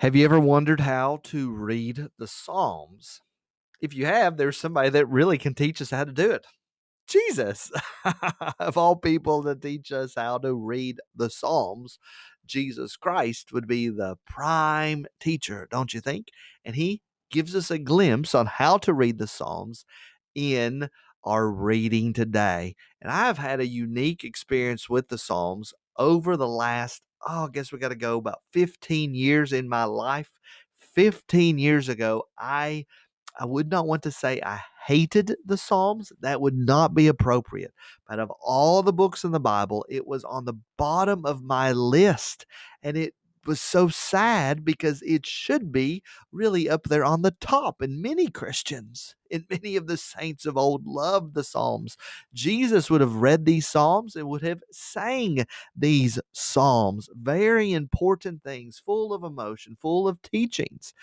Have you ever wondered how to read the Psalms? If you have, there's somebody that really can teach us how to do it. Jesus, of all people to teach us how to read the Psalms, Jesus Christ would be the prime teacher, don't you think? And he gives us a glimpse on how to read the Psalms in our reading today. And I've had a unique experience with the Psalms over the last, I guess we got to go about 15 years in my life. 15 years ago, I would not want to say I hated the Psalms. That would not be appropriate. But of all the books in the Bible, it was on the bottom of my list. And it was so sad because it should be really up there on the top. And many Christians and many of the saints of old loved the Psalms. Jesus would have read these Psalms and would have sang these Psalms. Very important things, full of emotion, full of teachings.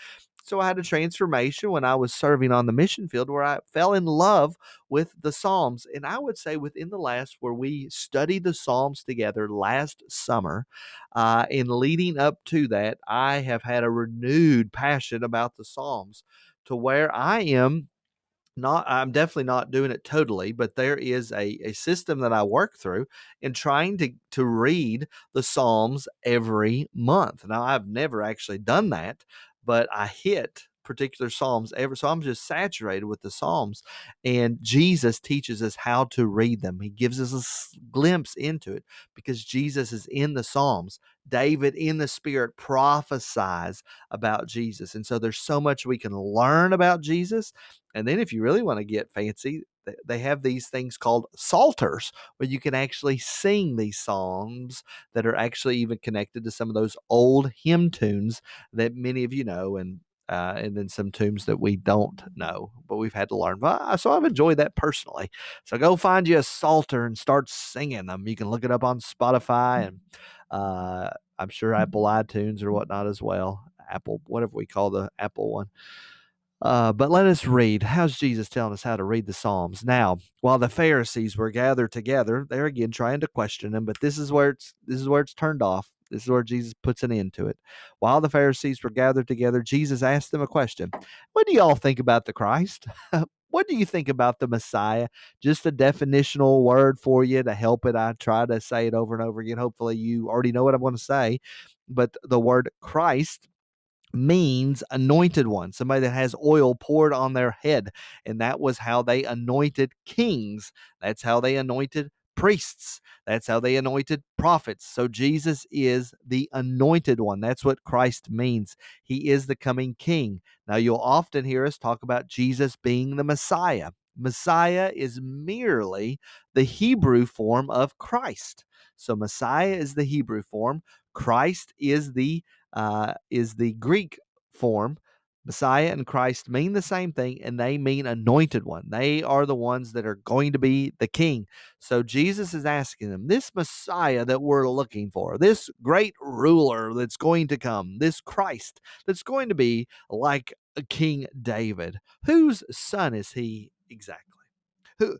So I had a transformation when I was serving on the mission field where I fell in love with the Psalms. And I would say within the last, where we studied the Psalms together last summer, and leading up to that, I have had a renewed passion about the Psalms to where I'm definitely not doing it totally, but there is a system that I work through in trying to read the Psalms every month. Now, I've never actually done that, but I hit particular Psalms every, so I'm just saturated with the Psalms. And Jesus teaches us how to read them. He gives us a glimpse into it because Jesus is in the Psalms. David in the Spirit prophesies about Jesus. And so there's so much we can learn about Jesus. And then if you really want to get fancy, they have these things called psalters where you can actually sing these songs that are actually even connected to some of those old hymn tunes that many of you know, and then some tunes that we don't know, but we've had to learn. So I've enjoyed that personally. So go find you a psalter and start singing them. You can look it up on Spotify and I'm sure Apple iTunes or whatnot as well. Apple, whatever we call the Apple one. But let us read. How's Jesus telling us how to read the Psalms? Now, while the Pharisees were gathered together, they're again trying to question him, but this is where it's turned off. This is where Jesus puts an end to it. While the Pharisees were gathered together, Jesus asked them a question. What do y'all think about the Christ? What do you think about the Messiah? Just a definitional word for you to help it. I try to say it over and over again. Hopefully, you already know what I'm going to say. But the word Christ means anointed one, somebody that has oil poured on their head. And that was how they anointed kings. That's how they anointed priests. That's how they anointed prophets. So Jesus is the anointed one. That's what Christ means. He is the coming king. Now, you'll often hear us talk about Jesus being the Messiah. Messiah is merely the Hebrew form of Christ. So Messiah is the Hebrew form. Christ is the Greek form. Messiah and Christ mean the same thing, and they mean anointed one. They are the ones that are going to be the king. So Jesus is asking them, this Messiah that we're looking for, this great ruler that's going to come, this Christ that's going to be like a King David, whose son is he exactly? Who,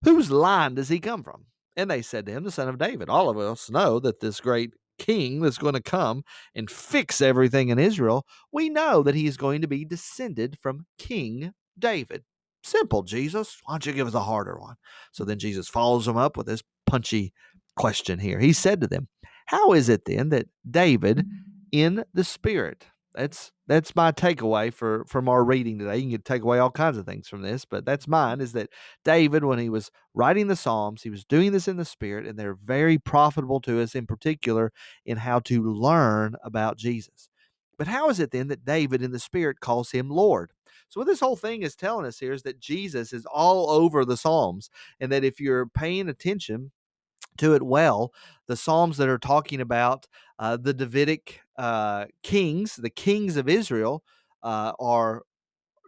whose line does he come from? And they said to him, the son of David. All of us know that this great king that's going to come and fix everything in Israel, we know that he is going to be descended from King David. Simple, Jesus. Why don't you give us a harder one? So then Jesus follows them up with this punchy question here. He said to them, how is it then that David in the Spirit, that's my takeaway from our reading today. You can take away all kinds of things from this, but that's mine, is that David, when he was writing the Psalms, he was doing this in the Spirit, and they're very profitable to us, in particular in how to learn about Jesus. But how is it then that David in the Spirit calls him Lord? So what this whole thing is telling us here is that Jesus is all over the Psalms, and that if you're paying attention to it well, the Psalms that are talking about the Davidic kings, the kings of Israel, are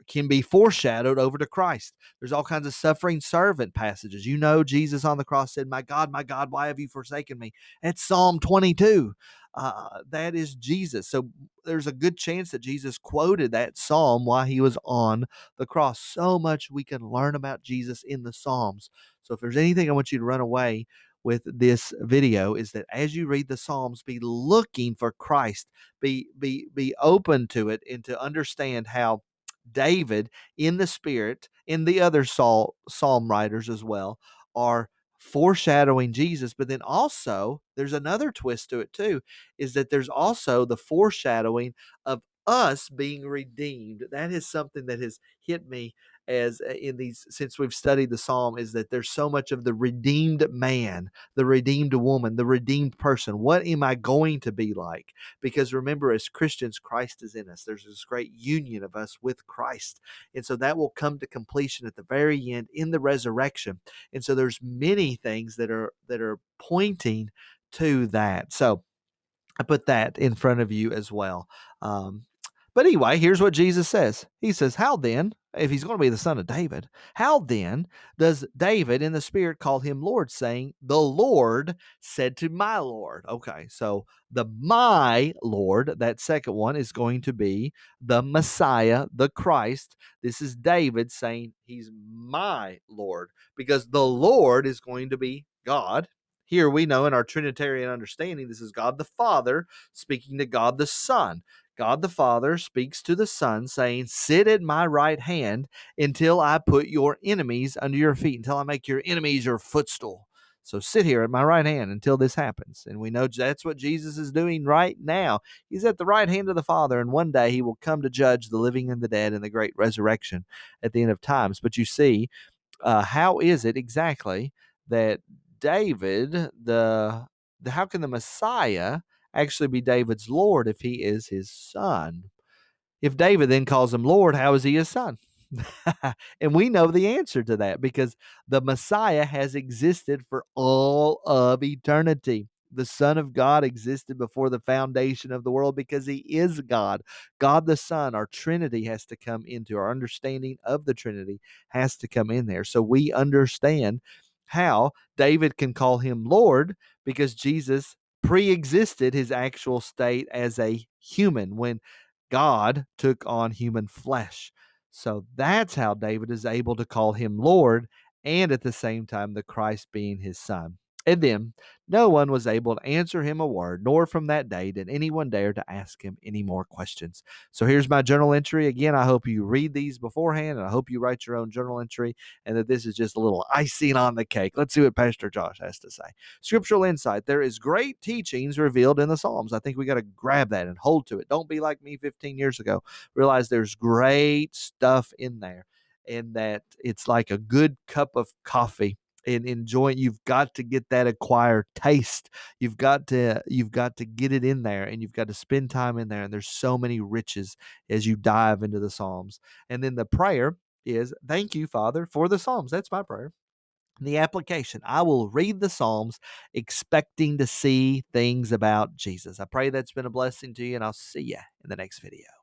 can be foreshadowed over to Christ. There's all kinds of suffering servant passages. You know, Jesus on the cross said, my God, why have you forsaken me? That's Psalm 22. That is Jesus. So there's a good chance that Jesus quoted that psalm while he was on the cross. So much we can learn about Jesus in the Psalms. So if there's anything I want you to run away with this video is that as you read the Psalms, be looking for Christ, be open to it, and to understand how David in the spirit, and the other psalm writers as well, are foreshadowing Jesus. But then also there's another twist to it too, is that there's also the foreshadowing of us being redeemed. That is something that has hit me as in these, since we've studied the psalm, is that there's so much of the redeemed man, the redeemed woman, the redeemed person. What am I going to be like? Because remember, as Christians, Christ is in us. There's this great union of us with Christ. And so that will come to completion at the very end in the resurrection. And so there's many things that are pointing to that. So I put that in front of you as well. But anyway, here's what Jesus says. He says, how then, if he's going to be the son of David, how then does David in the spirit call him Lord, saying, the Lord said to my Lord? Okay, so the my Lord, that second one, is going to be the Messiah, the Christ. This is David saying he's my Lord, because the Lord is going to be God. Here we know in our Trinitarian understanding, this is God the Father speaking to God the Son. God the Father speaks to the Son, saying, sit at my right hand until I put your enemies under your feet, until I make your enemies your footstool. So sit here at my right hand until this happens. And we know that's what Jesus is doing right now. He's at the right hand of the Father, and one day he will come to judge the living and the dead in the great resurrection at the end of times. But you see, how is it exactly that David, how can the Messiah actually be David's Lord if he is his son? If David then calls him Lord, how is he his son? And we know the answer to that, because the Messiah has existed for all of eternity. The Son of God existed before the foundation of the world because he is God. God the Son, our Trinity has to come into our understanding of the Trinity, has to come in there. So we understand how David can call him Lord, because Jesus pre-existed his actual state as a human when God took on human flesh. So that's how David is able to call him Lord, and at the same time, the Christ being his son. And then no one was able to answer him a word, nor from that day did anyone dare to ask him any more questions. So here's my journal entry. Again, I hope you read these beforehand, and I hope you write your own journal entry, and that this is just a little icing on the cake. Let's see what Pastor Josh has to say. Scriptural insight. There is great teachings revealed in the Psalms. I think we got to grab that and hold to it. Don't be like me 15 years ago. Realize there's great stuff in there, and that it's like a good cup of coffee and enjoy it. You've got to get that acquired taste. You've got to get it in there, and you've got to spend time in there. And there's so many riches as you dive into the Psalms. And then the prayer is, thank you, Father, for the Psalms. That's my prayer. The application: I will read the Psalms expecting to see things about Jesus. I pray that's been a blessing to you, and I'll see you in the next video.